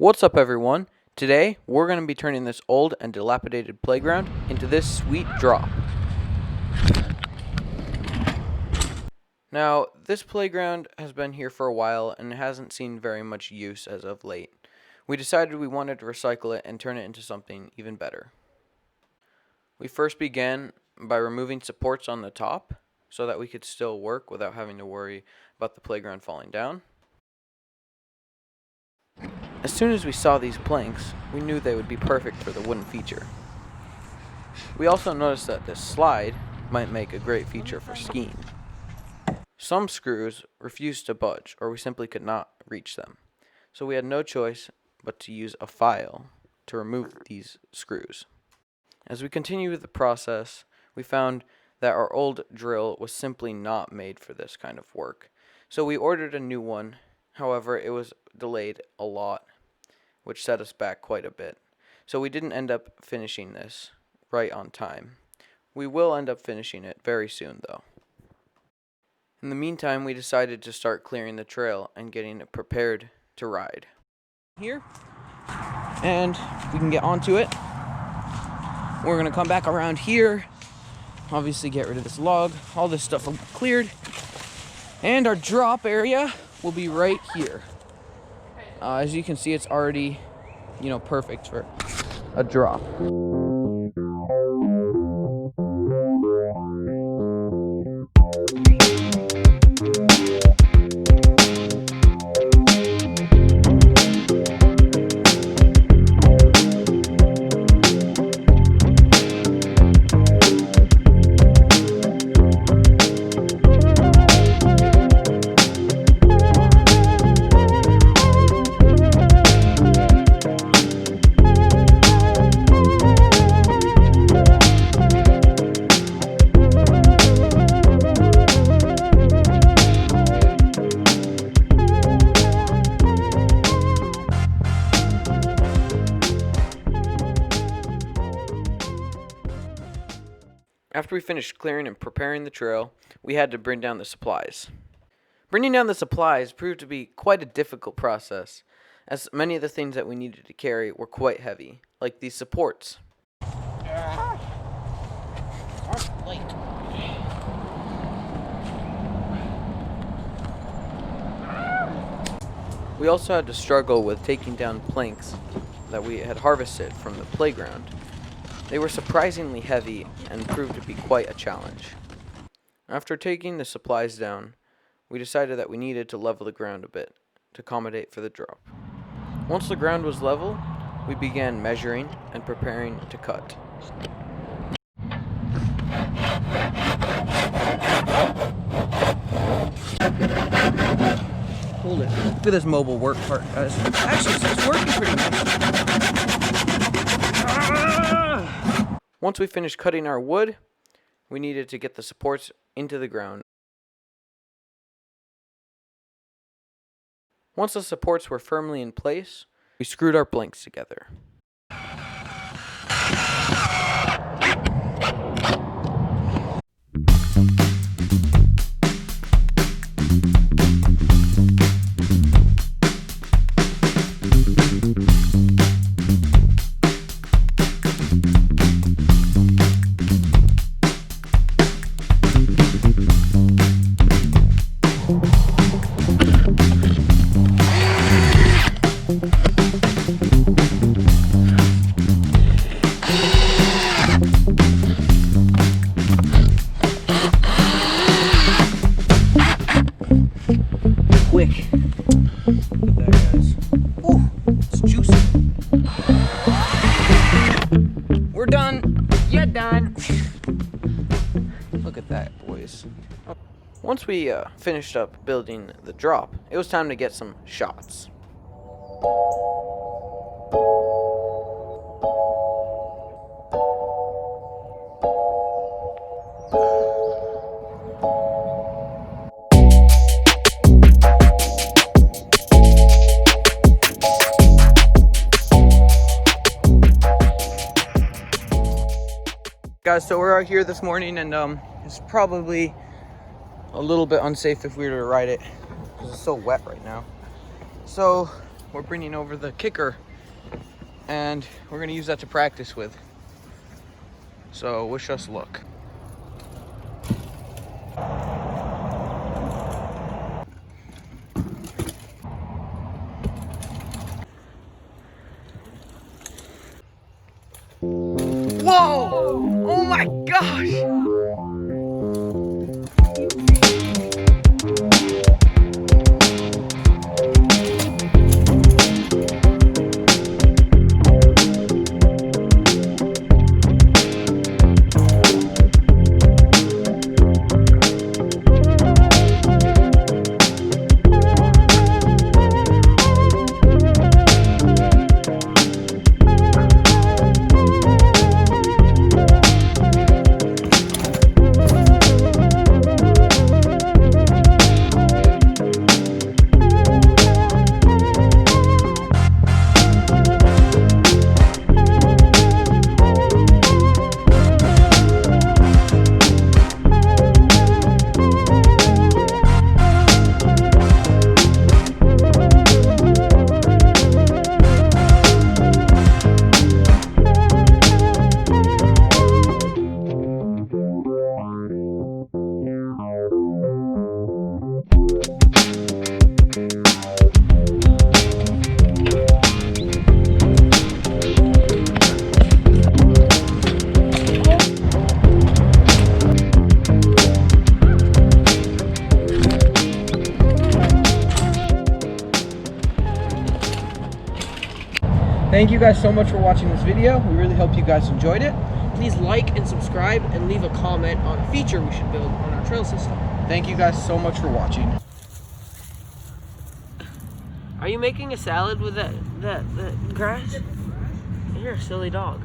What's up, everyone? Today we're going to be turning this old and dilapidated playground into this sweet drop. Now, this playground has been here for a while and hasn't seen very much use as of late. We decided we wanted to recycle it and turn it into something even better. We first began by removing supports on the top so that we could still work without having to worry about the playground falling down. As soon as we saw these planks, we knew they would be perfect for the wooden feature. We also noticed that this slide might make a great feature for skiing. Some screws refused to budge, or we simply could not reach them, so we had no choice but to use a file to remove these screws. As we continued with the process, we found that our old drill was simply not made for this kind of work, so we ordered a new one. However, it was delayed a lot, which set us back quite a bit. So we didn't end up finishing this right on time. We will end up finishing it very soon, though. In the meantime, we decided to start clearing the trail and getting it prepared to ride. Here, and we can get onto it. We're going to come back around here, obviously get rid of this log. All this stuff will be cleared, and our drop area will be right here. As you can see, it's already, perfect for a drop. After we finished clearing and preparing the trail, we had to bring down the supplies. Bringing down the supplies proved to be quite a difficult process, as many of the things that we needed to carry were quite heavy, like these supports. We also had to struggle with taking down planks that we had harvested from the playground. They were surprisingly heavy and proved to be quite a challenge. After taking the supplies down, we decided that we needed to level the ground a bit to accommodate for the drop. Once the ground was level, we began measuring and preparing to cut. Hold it. Look at this mobile work part, guys. Actually, it's working pretty nice. Once we finished cutting our wood, we needed to get the supports into the ground. Once the supports were firmly in place, we screwed our planks together. Quick. Look at that, guys. Ooh, it's juicy. We're done. You're done. Look at that, boys. Once we finished up building the drop, it was time to get some shots. Guys, so we're out here this morning, and it's probably a little bit unsafe if we were to ride it because it's so wet right now. So we're bringing over the kicker, and we're going to use that to practice with. So wish us luck. Whoa! Oh my gosh! Thank you guys so much for watching this video. We really hope you guys enjoyed it. Please like and subscribe and leave a comment on a feature we should build on our trail system. Thank you guys so much for watching. Are you making a salad with that grass? You're a silly dog.